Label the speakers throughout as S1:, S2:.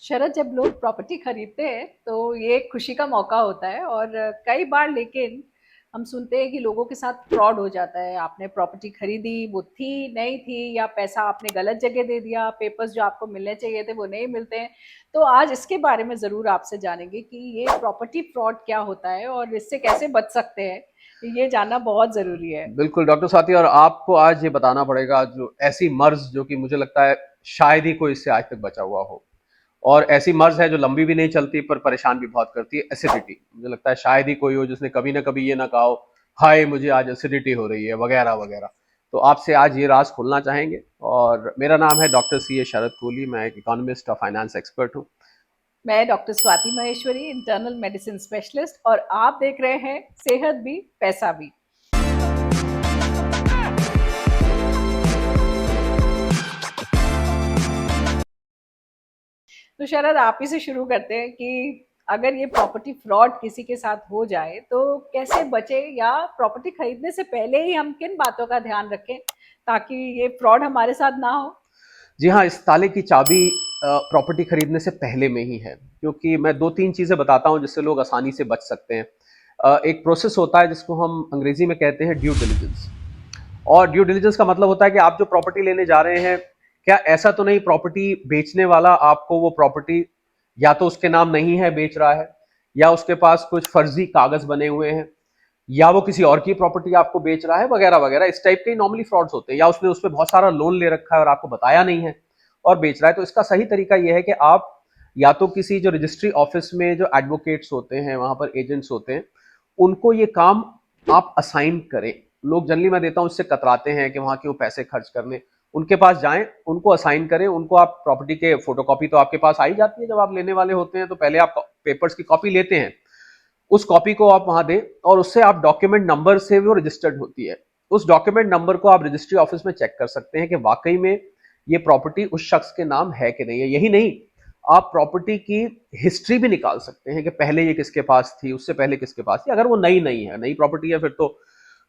S1: शरद, जब लोग प्रॉपर्टी खरीदते हैं तो ये एक खुशी का मौका होता है। और कई बार लेकिन हम सुनते हैं कि लोगों के साथ फ्रॉड हो जाता है। आपने प्रॉपर्टी खरीदी, वो थी नहीं थी, या पैसा आपने गलत जगह दे दिया, पेपर्स जो आपको मिलने चाहिए थे वो नहीं मिलते हैं। तो आज इसके बारे में ज़रूर आपसे जानेंगे कि ये प्रॉपर्टी फ्रॉड क्या होता है और इससे कैसे बच सकते हैं। ये जानना बहुत ज़रूरी है।
S2: बिल्कुल डॉक्टर स्वाति, और आपको आज ये बताना पड़ेगा जो ऐसी मर्ज जो कि मुझे लगता है शायद ही कोई इससे आज तक बचा हुआ हो। और ऐसी मर्ज है जो लंबी भी नहीं चलती पर परेशान भी बहुत करती है, एसिडिटी। मुझे लगता है शायद ही कोई हो जिसने कभी ना कभी ये ना कहा हो, हाय मुझे आज एसिडिटी हो रही है वगैरह वगैरह। तो आपसे आज ये राज खोलना चाहेंगे। और मेरा नाम है डॉक्टर सी ए शरद कोहली, मैं एक इकोनॉमिस्ट और फाइनेंस एक्सपर्ट हूँ।
S1: मैं doctor Swati Maheshwari, internal medicine specialist, और आप देख रहे हैं सेहत भी पैसा भी। तो शरद, आप ही से शुरू करते हैं कि अगर ये प्रॉपर्टी फ्रॉड किसी के साथ हो जाए तो कैसे बचे, या प्रॉपर्टी खरीदने से पहले ही हम किन बातों का ध्यान रखें ताकि ये फ्रॉड हमारे साथ ना हो।
S2: जी हाँ, इस ताले की चाबी प्रॉपर्टी खरीदने से पहले में ही है, क्योंकि मैं दो तीन चीजें बताता हूँ जिससे लोग आसानी से बच सकते हैं। एक प्रोसेस होता है जिसको हम अंग्रेजी में कहते हैं ड्यू डिलिजेंस। और ड्यू डिलिजेंस का मतलब होता है कि आप जो प्रॉपर्टी लेने जा रहे हैं, क्या ऐसा तो नहीं प्रॉपर्टी बेचने वाला आपको वो प्रॉपर्टी या तो उसके नाम नहीं है बेच रहा है, या उसके पास कुछ फर्जी कागज बने हुए हैं, या वो किसी और की प्रॉपर्टी आपको बेच रहा है वगैरह वगैरह। इस टाइप के नॉर्मली फ्रॉड्स होते हैं, या उसने उस पर बहुत सारा लोन ले रखा है और आपको बताया नहीं है और बेच रहा है। तो इसका सही तरीका यह है कि आप या तो किसी जो रजिस्ट्री ऑफिस में जो एडवोकेट्स होते हैं, वहां पर एजेंट्स होते हैं, उनको ये काम आप असाइन करें। लोग जनरली मैं देता हूं इससे कतराते हैं कि वहां क्यों पैसे खर्च करने। उनके पास जाएं, उनको असाइन करें, उनको आप प्रॉपर्टी के फोटोकॉपी तो आपके पास आ ही जाती है जब आप लेने वाले होते हैं, तो पहले आप पेपर्स की कॉपी लेते हैं, उस कॉपी को आप वहां दें और उससे आप डॉक्यूमेंट नंबर से वो रजिस्टर्ड होती है। उस डॉक्यूमेंट नंबर को आप रजिस्ट्री ऑफिस में चेक कर सकते हैं कि वाकई में ये प्रॉपर्टी उस शख्स के नाम है कि नहीं है। यही नहीं, आप प्रॉपर्टी की हिस्ट्री भी निकाल सकते हैं कि पहले ये किसके पास थी, उससे पहले किसके पास थी। अगर वो नई नहीं है, नई प्रॉपर्टी है, फिर तो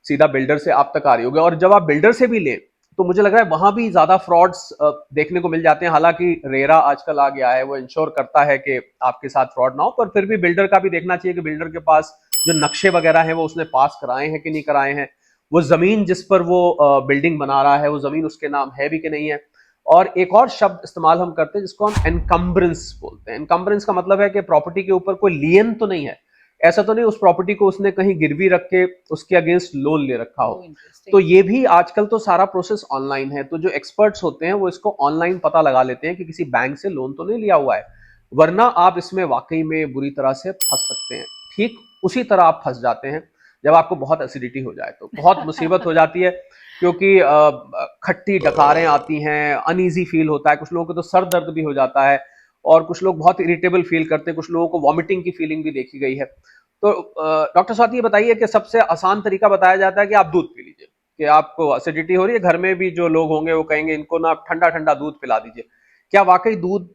S2: सीधा बिल्डर से आप तक आ रही होगी। और जब आप बिल्डर से भी लें तो मुझे लग रहा है वहां भी ज्यादा फ्रॉड्स देखने को मिल जाते हैं। हालांकि रेरा आजकल आ गया है, वो इंश्योर करता है कि आपके साथ फ्रॉड ना हो, पर फिर भी बिल्डर का भी देखना चाहिए कि बिल्डर के पास जो नक्शे वगैरह हैं वो उसने पास कराए हैं कि नहीं कराए हैं, वो जमीन जिस पर वो बिल्डिंग बना रहा है वो जमीन उसके नाम है भी कि नहीं है। और एक और शब्द इस्तेमाल हम करते हैं जिसको हम एनकम्बरेंस बोलते हैं। एनकम्बरेंस का मतलब है कि प्रॉपर्टी के ऊपर कोई लियन तो नहीं है, ऐसा तो नहीं उस प्रॉपर्टी को उसने कहीं गिरवी रख के उसके अगेंस्ट लोन ले रखा
S1: ओह,
S2: हो। तो
S1: इंटरेस्टिंग।
S2: ये भी आजकल तो सारा प्रोसेस ऑनलाइन है, तो जो एक्सपर्ट्स होते हैं वो इसको ऑनलाइन पता लगा लेते हैं कि किसी बैंक से लोन तो नहीं लिया हुआ है, वरना आप इसमें वाकई में बुरी तरह से फंस सकते हैं। ठीक उसी तरह आप फंस जाते हैं जब आपको बहुत एसिडिटी हो जाए, तो बहुत मुसीबत हो जाती है। क्योंकि खट्टी डकारें आती हैं, अनईजी फील होता है, कुछ लोगों को तो सर दर्द भी हो जाता है, और कुछ लोग बहुत इरिटेबल फील करते हैं, कुछ लोगों को वॉमिटिंग की फीलिंग भी देखी गई है। तो डॉक्टर साहब ये बताइए कि सबसे आसान तरीका बताया जाता है कि आप दूध पी लीजिए, कि आपको एसिडिटी हो रही है, घर में भी जो लोग होंगे वो कहेंगे इनको ना ठंडा ठंडा दूध पिला दीजिए। क्या वाकई दूध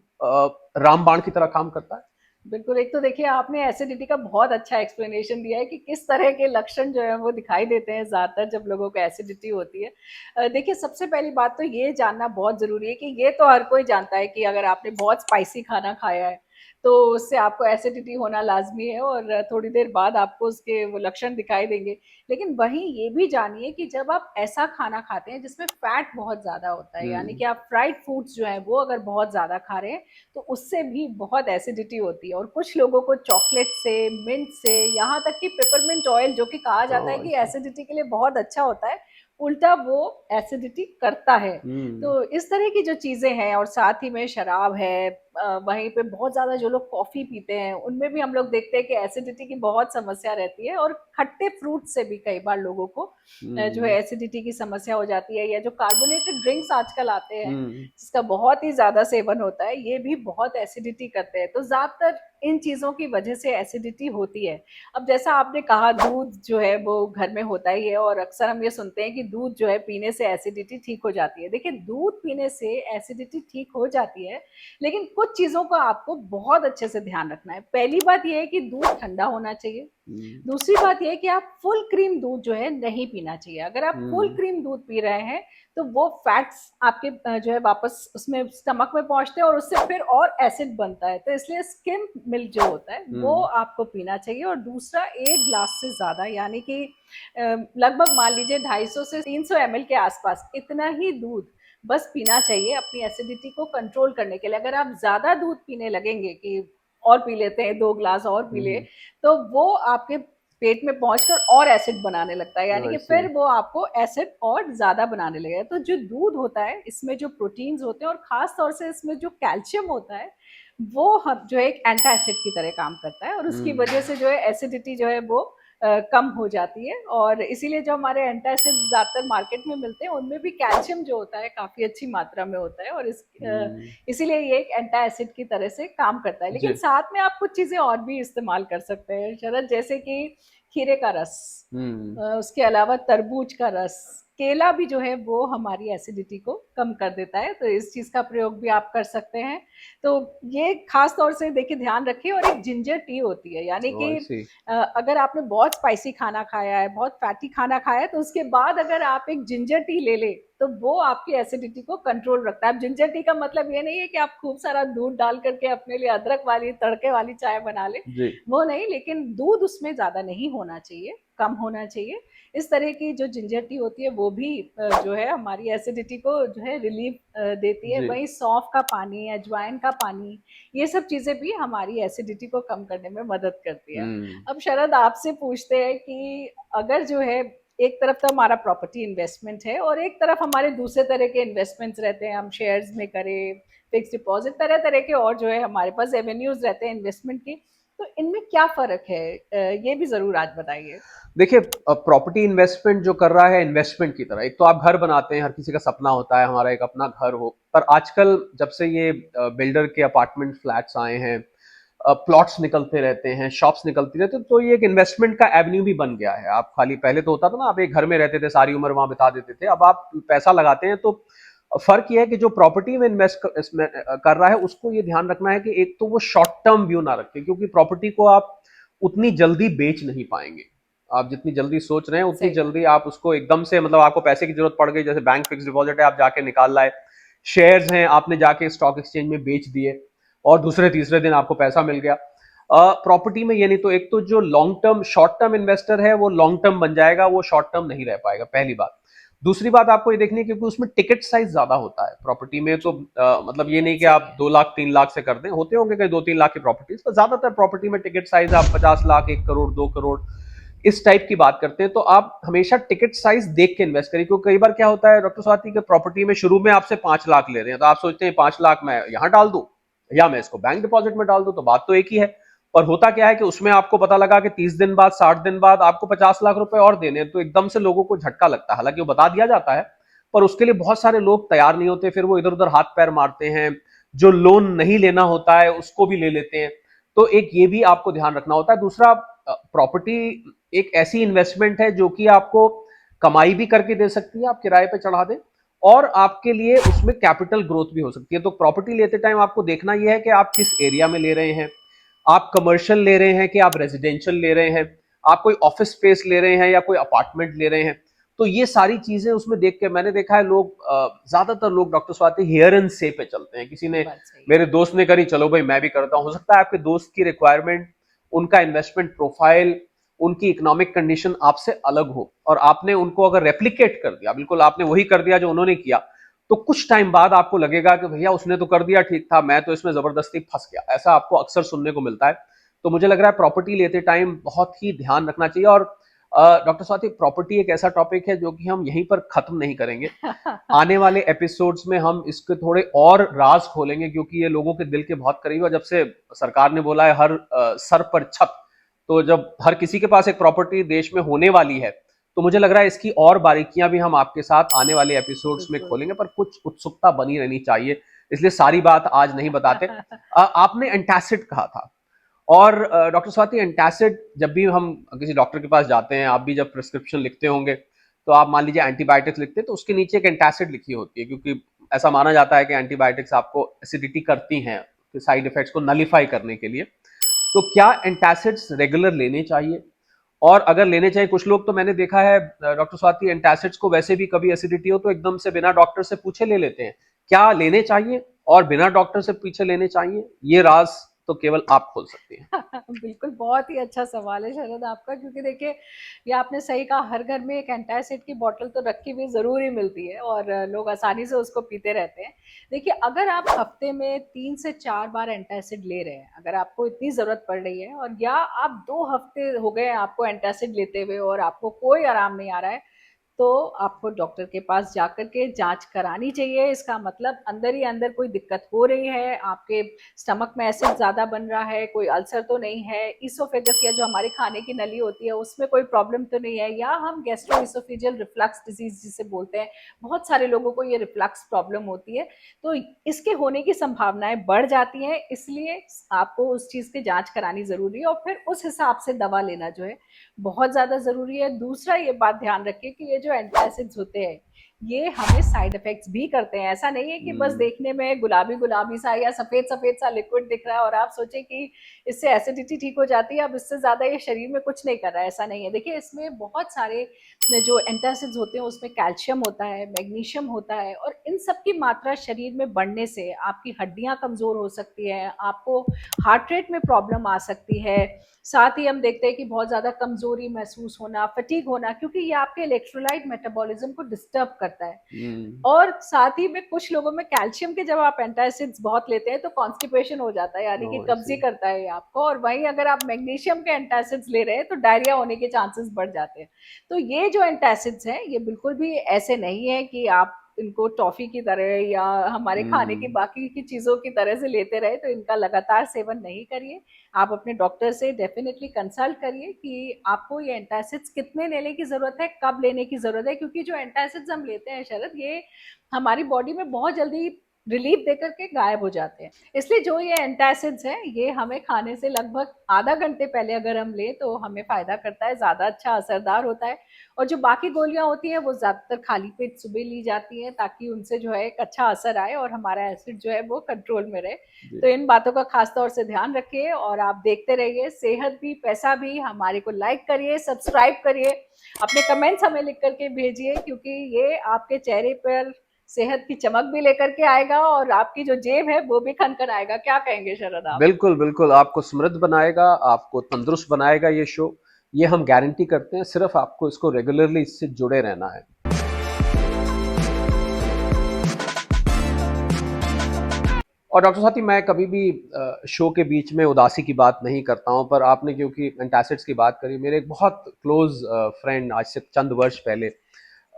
S2: रामबाण की तरह काम करता है?
S1: बिल्कुल। एक तो देखिए, आपने एसिडिटी का बहुत अच्छा एक्सप्लेनेशन दिया है कि किस तरह के लक्षण जो है वो दिखाई देते हैं ज़्यादातर जब लोगों को एसिडिटी होती है। देखिए, सबसे पहली बात तो ये जानना बहुत ज़रूरी है कि ये तो हर कोई जानता है कि अगर आपने बहुत स्पाइसी खाना खाया है तो उससे आपको एसिडिटी होना लाजमी है, और थोड़ी देर बाद आपको उसके वो लक्षण दिखाई देंगे। लेकिन वहीं ये भी जानिए कि जब आप ऐसा खाना खाते हैं जिसमें फैट बहुत ज़्यादा होता है, यानी कि आप फ्राइड फूड्स जो है वो अगर बहुत ज़्यादा खा रहे हैं तो उससे भी बहुत एसिडिटी होती है। और कुछ लोगों को चॉकलेट से, मिंट से, यहाँ तक कि पेपरमिंट ऑयल जो कि कहा जाता है
S2: ओह,
S1: कि
S2: ऐसा।
S1: एसिडिटी के लिए बहुत अच्छा होता है, उल्टा वो एसिडिटी करता है।
S2: हम्म।
S1: तो इस तरह की जो चीज़ें हैं, और साथ ही में शराब है, वहीं पे बहुत ज़्यादा जो लोग कॉफ़ी पीते हैं उनमें भी हम लोग देखते हैं कि एसिडिटी की बहुत समस्या रहती है। और खट्टे फ्रूट से भी कई बार लोगों को जो है
S2: हम्म।
S1: एसिडिटी की समस्या हो जाती है। या जो कार्बोनेटेड ड्रिंक्स आजकल आते हैं
S2: हम्म।
S1: जिसका बहुत ही ज़्यादा सेवन होता है, ये भी बहुत एसिडिटी करते हैं। तो ज़्यादातर इन चीज़ों की वजह से एसिडिटी होती है। अब जैसा आपने कहा, दूध जो है वो घर में होता ही है, और अक्सर हम ये सुनते हैं कि दूध जो है पीने से एसिडिटी ठीक हो जाती है। देखिए, दूध पीने से एसिडिटी ठीक हो जाती है, लेकिन कुछ चीजों का आपको बहुत अच्छे से ध्यान रखना है। पहली बात यह है कि दूध ठंडा होना चाहिए। दूसरी बात यह है कि आप फुल क्रीम दूध जो है नहीं पीना चाहिए। अगर आप फुल क्रीम दूध पी रहे हैं तो वो फैट्स आपके जो है वापस उसमें स्टमक में पहुंचते हैं और उससे फिर और एसिड बनता है। तो इसलिए स्किम मिल्क जो होता है वो आपको पीना चाहिए। और दूसरा, 1 ग्लास से ज्यादा यानी कि लगभग मान लीजिए 250 से 300 ml के आसपास इतना ही दूध बस पीना चाहिए अपनी एसिडिटी को कंट्रोल करने के लिए। अगर आप ज्यादा दूध पीने लगेंगे कि और पी लेते हैं 2 ग्लास और पी ले, तो वो आपके पेट में पहुंचकर और एसिड बनाने लगता है, यानी कि फिर वो आपको एसिड और ज्यादा बनाने लगेगा। तो जो दूध होता है इसमें जो प्रोटीन्स होते हैं और खास तौर से इसमें जो कैल्शियम होता है वो हम जो है एक एंटा एसिड की तरह काम करता है और उसकी वजह से जो है एसिडिटी जो है वो कम हो जाती है। और इसीलिए जो हमारे एंटासिड ज्यादातर मार्केट में मिलते हैं उनमें भी कैल्शियम जो होता है काफी अच्छी मात्रा में होता है और इसीलिए ये एक एंटा एसिड की तरह से काम करता है। लेकिन साथ में आप कुछ चीजें और भी इस्तेमाल कर सकते हैं शरद, जैसे कि खीरे का रस, उसके अलावा तरबूज का रस, केला भी जो है वो हमारी एसिडिटी को कम कर देता है। तो इस चीज का प्रयोग भी आप कर सकते हैं। तो ये खास तौर से देखिए ध्यान रखिए। और एक जिंजर टी होती है, यानी कि अगर आपने बहुत स्पाइसी खाना खाया है, बहुत फैटी खाना खाया है, तो उसके बाद अगर आप एक जिंजर टी ले ले तो वो आपकी एसिडिटी को कंट्रोल रखता है। अब जिंजर टी का मतलब ये नहीं है कि आप खूब सारा दूध डाल करके अपने लिए अदरक वाली तड़के वाली चाय बना ले, वो नहीं, लेकिन दूध उसमें ज्यादा नहीं होना चाहिए, कम होना चाहिए। इस तरह की जो जिंजर टी होती है वो भी जो है हमारी एसिडिटी को जो है रिलीफ देती है। वहीं सौंफ का पानी, अजवाइन का पानी, ये सब चीजें भी हमारी एसिडिटी को कम करने में मदद करती है। अब शरद आपसे पूछते हैं कि अगर जो है एक तरफ तो हमारा प्रॉपर्टी इन्वेस्टमेंट है और एक तरफ हमारे दूसरे तरह के इन्वेस्टमेंट्स रहते हैं, हम शेयर्स में करें, फिक्स डिपॉजिट, तरह तरह के और जो है हमारे पास एवेन्यूज रहते हैं इन्वेस्टमेंट की, तो इनमें क्या फर्क है, ये भी जरूर आज बताइए।
S2: देखिए, प्रॉपर्टी इन्वेस्टमेंट जो कर रहा है इन्वेस्टमेंट की तरह, एक तो आप घर बनाते हैं, हर किसी का सपना होता है हमारा एक अपना घर हो, पर आजकल जब से ये बिल्डर के अपार्टमेंट फ्लैट्स आए हैं, प्लॉट्स निकलते रहते हैं, शॉप्स निकलती रहती है, तो ये एक इन्वेस्टमेंट का एवेन्यू भी बन गया है। आप खाली, पहले तो होता था ना, आप एक घर में रहते थे, सारी उम्र वहां बिता देते थे, अब आप पैसा लगाते हैं। तो फर्क ये है कि जो प्रॉपर्टी में इन्वेस्ट कर रहा है उसको ये ध्यान रखना है कि एक तो वो शॉर्ट टर्म व्यू ना रखे, क्योंकि प्रॉपर्टी को आप उतनी जल्दी बेच नहीं पाएंगे। आप जितनी जल्दी सोच रहे हैं उतनी जल्दी आप उसको एकदम से, मतलब आपको पैसे की जरूरत पड़ गई, जैसे बैंक फिक्स डिपॉजिट है, आप जाके निकाल लाए, शेयर्स हैं आपने जाके स्टॉक एक्सचेंज में बेच दिए और दूसरे तीसरे दिन आपको पैसा मिल गया। प्रॉपर्टी में ये नहीं। तो एक तो जो long term, short term investor है वो लॉन्ग टर्म बन जाएगा, वो शॉर्ट टर्म नहीं रह पाएगा, पहली बात। दूसरी बात आपको ये देखनी है क्योंकि उसमें टिकट साइज ज्यादा होता है प्रॉपर्टी में। तो मतलब ये नहीं कि आप 2 लाख 3 लाख से कर दें, होते होंगे कहीं 2-3 लाख की प्रॉपर्टीज, पर ज्यादातर प्रॉपर्टी में टिकट साइज आप 50 लाख, 1 करोड़, 2 करोड़ इस टाइप की बात करते हैं। तो आप हमेशा टिकट साइज देख के इन्वेस्ट करिए, क्योंकि कई बार क्या होता है डॉक्टर स्वाति के, प्रॉपर्टी में शुरू में आपसे 5 लाख ले रहे हैं, तो आप सोचते हैं 5 लाख मैं यहां डाल दूं या मैं इसको बैंक डिपॉजिट में डाल दूं, तो बात तो एक ही है। पर होता क्या है कि उसमें आपको पता लगा कि 30 दिन बाद, 60 दिन बाद आपको 50 लाख रुपए और देने हैं, तो एकदम से लोगों को झटका लगता है। हालांकि वो बता दिया जाता है पर उसके लिए बहुत सारे लोग तैयार नहीं होते, फिर वो इधर उधर हाथ पैर मारते हैं, जो लोन नहीं लेना होता है उसको भी ले लेते हैं। तो एक ये भी आपको ध्यान रखना होता है। दूसरा, प्रॉपर्टी एक ऐसी इन्वेस्टमेंट है जो कि आपको कमाई भी करके दे सकती है, आप किराए पे चढ़ा दें, और आपके लिए उसमें कैपिटल ग्रोथ भी हो सकती है। तो प्रॉपर्टी लेते टाइम आपको देखना यह है कि आप किस एरिया में ले रहे हैं, आप कमर्शियल ले रहे हैं कि आप रेजिडेंशियल ले रहे हैं, आप कोई ऑफिस स्पेस ले रहे हैं या कोई अपार्टमेंट ले रहे हैं। तो ये सारी चीजें उसमें देख के, मैंने देखा है लोग, ज्यादातर लोग डॉक्टर स्वाति हियर एंड से पे चलते हैं। किसी ने, मेरे दोस्त ने करी, चलो भाई मैं भी करता हूं। हो सकता है आपके दोस्त की रिक्वायरमेंट, उनका इन्वेस्टमेंट प्रोफाइल, उनकी इकोनॉमिक कंडीशन आपसे अलग हो, और आपने उनको अगर रेप्लिकेट कर दिया, बिल्कुल आपने वही कर दिया जो उन्होंने किया, तो कुछ टाइम बाद आपको लगेगा कि भैया उसने तो कर दिया ठीक था, मैं तो इसमें जबरदस्ती फंस गया। ऐसा आपको अक्सर सुनने को मिलता है। तो मुझे लग रहा है प्रॉपर्टी लेते टाइम बहुत ही ध्यान रखना चाहिए। और डॉक्टर स्वाति, प्रॉपर्टी एक ऐसा टॉपिक है जो कि हम यहीं पर खत्म नहीं करेंगे। आने वाले एपिसोड्स में हम इसके थोड़े और राज खोलेंगे, क्योंकि ये लोगों के दिल के बहुत करीब है। जब से सरकार ने बोला है हर सर पर छत, तो जब हर किसी के पास एक प्रॉपर्टी देश में होने वाली है, तो मुझे लग रहा है इसकी और बारीकियां भी हम आपके साथ आने वाले एपिसोड्स में खोलेंगे, पर कुछ उत्सुकता बनी रहनी चाहिए, इसलिए सारी बात आज नहीं बताते। आपने एंटासिड कहा था, और डॉक्टर स्वाति, एंटासिड, जब भी हम किसी डॉक्टर के पास जाते हैं, आप भी जब प्रिस्क्रिप्शन लिखते होंगे, तो आप मान लीजिए एंटीबायोटिक्स लिखते हैं, तो उसके नीचे एक एंटासिड लिखी होती है, क्योंकि ऐसा माना जाता है कि एंटीबायोटिक्स आपको एसिडिटी करती हैं, के साइड इफेक्ट्स को नलीफाई करने के लिए। तो क्या एंटासिड्स रेगुलर लेने चाहिए, और अगर लेने चाहिए, कुछ लोग तो मैंने देखा है डॉक्टर स्वाति, एंटासिड्स को वैसे भी कभी एसिडिटी हो तो एकदम से बिना डॉक्टर से पूछे ले लेते हैं। क्या लेने चाहिए और बिना डॉक्टर से पूछे लेने चाहिए? ये राज तो केवल आप खोल सकती हैं।
S1: बिल्कुल, बहुत ही अच्छा सवाल है शरद आपका, क्योंकि देखिए ये आपने सही कहा, हर घर में एक एंटासिड की बॉटल तो रखी हुई ज़रूर ही मिलती है और लोग आसानी से उसको पीते रहते हैं। देखिए, अगर आप हफ्ते में 3 से 4 बार एंटासिड ले रहे हैं, अगर आपको इतनी ज़रूरत पड़ रही है और या आप 2 हफ्ते हो गए आपको एंटासिड लेते हुए और आपको कोई आराम नहीं आ रहा है, तो आपको डॉक्टर के पास जाकर के जांच करानी चाहिए। इसका मतलब अंदर ही अंदर कोई दिक्कत हो रही है, आपके स्टमक में एसिड ज़्यादा बन रहा है, कोई अल्सर तो नहीं है, इसोफेगस या जो हमारी खाने की नली होती है उसमें कोई प्रॉब्लम तो नहीं है, या हम गैस्ट्रो इसोफेजियल रिफ्लक्स डिजीज जिसे बोलते हैं, बहुत सारे लोगों को ये रिफ्लक्स प्रॉब्लम होती है, तो इसके होने की संभावनाएं बढ़ जाती हैं। इसलिए आपको उस चीज़ की जांच करानी ज़रूरी है और फिर उस हिसाब से दवा लेना जो है बहुत ज़्यादा ज़रूरी है। दूसरा ये बात ध्यान रखिए कि ये जो एंटासिड्स होते हैं, ये हमें साइड इफेक्ट्स भी करते हैं। ऐसा नहीं है कि बस देखने में गुलाबी गुलाबी सा या सफेद सफेद सा लिक्विड दिख रहा है और आप सोचें कि इससे एसिडिटी ठीक हो जाती है, अब इससे ज्यादा ये शरीर में कुछ नहीं कर रहा है, ऐसा नहीं है। देखिए, इसमें बहुत सारे जो एंटासिड्स होते हैं उसमें कैल्शियम होता है, मैग्नीशियम होता है, और इन सब की मात्रा शरीर में बढ़ने से आपकी हड्डियां कमजोर हो सकती है, आपको हार्ट रेट में प्रॉब्लम आ सकती है। साथ ही हम देखते हैं कि बहुत ज़्यादा कमज़ोरी महसूस होना, फटीग होना, क्योंकि ये आपके इलेक्ट्रोलाइट मेटाबॉलिज्म को डिस्टर्ब करता है। और साथ ही में कुछ लोगों में कैल्शियम के जब आप एंटासिड्स बहुत लेते हैं तो कॉन्स्टिपेशन हो जाता है, यानी कि
S2: ओह,
S1: कब्जी करता है ये आपको, और वहीं अगर आप मैग्नीशियम के एंटासिड्स ले रहे हैं तो डायरिया होने के चांसेस बढ़ जाते हैं। तो ये जो एंटासिड्स हैं ये बिल्कुल भी ऐसे नहीं है कि आप इनको टॉफी की तरह या हमारे खाने की बाकी की चीज़ों की तरह से लेते रहे, तो इनका लगातार सेवन नहीं करिए। आप अपने डॉक्टर से डेफिनेटली कंसल्ट करिए कि आपको ये एंटासिड्स कितने लेने की ज़रूरत है, कब लेने की ज़रूरत है, क्योंकि जो एंटासिड्स हम लेते हैं शरद, ये हमारी बॉडी में बहुत जल्दी रिलीफ देकर के गायब हो जाते हैं। इसलिए जो ये एंटासिड्स हैं ये हमें खाने से लगभग आधा घंटे पहले अगर हम लें तो हमें फ़ायदा करता है, ज़्यादा अच्छा असरदार होता है। और जो बाकी गोलियां होती हैं वो ज़्यादातर खाली पेट सुबह ली जाती हैं, ताकि उनसे जो है एक अच्छा असर आए और हमारा एसिड जो है वो कंट्रोल में रहे। तो इन बातों का खास तौर से ध्यान रखिए और आप देखते रहिए सेहत भी पैसा भी। हमारे को लाइक करिए, सब्सक्राइब करिए, अपने कमेंट्स हमें लिख करके भेजिए, क्योंकि ये आपके चेहरे पर सेहत की चमक भी लेकर के आएगा और आपकी जो जेब है वो भी खनखन आएगा। क्या कहेंगे शरद आप?
S2: बिल्कुल बिल्कुल, आपको समृद्ध बनाएगा, आपको तंदुरुस्त बनाएगा ये शो। ये हम गारंटी करते हैं, सिर्फ आपको इसको रेगुलरली इससे जुड़े रहना है। और डॉक्टर साथी, मैं कभी भी शो के बीच में उदासी की बात नहीं करता हूं, पर आपने क्योंकि एंटासिड्स की बात करी, मेरे एक बहुत क्लोज फ्रेंड आज से चंद वर्ष पहले,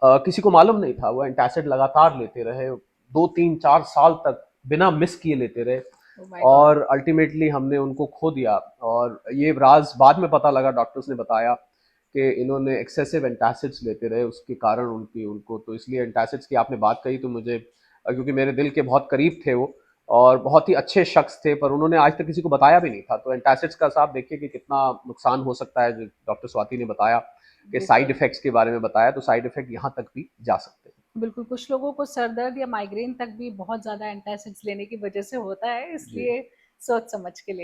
S2: किसी को मालूम नहीं था, वो एंटासिड लगातार लेते रहे, 2 3 4 साल तक बिना मिस किए लेते रहे,
S1: Oh my God!
S2: और अल्टीमेटली हमने उनको खो दिया। और ये राज बाद में पता लगा, डॉक्टर्स ने बताया कि इन्होंने एक्सेसिव एंटासिड्स लेते रहे, उसके कारण उनको तो इसलिए एंटासिड्स की आपने बात कही तो मुझे, क्योंकि मेरे दिल के बहुत करीब थे वो और बहुत ही अच्छे शख्स थे, पर उन्होंने आज तक किसी को बताया भी नहीं था। तो एंटासिड्स का साहब देखिए कि कितना नुकसान हो सकता है, जो डॉक्टर स्वाति ने बताया कि साइड
S1: बिल्कुल
S2: इफेक्ट्स के बारे में बताया, तो साइड इफेक्ट यहाँ तक भी जा सकते हैं।
S1: बिल्कुल, कुछ लोगों को सर दर्द या माइग्रेन तक भी बहुत ज़्यादा एंटासिड्स लेने की वजह से होता है,
S2: जी।
S1: इसलिए सोच समझ के लें।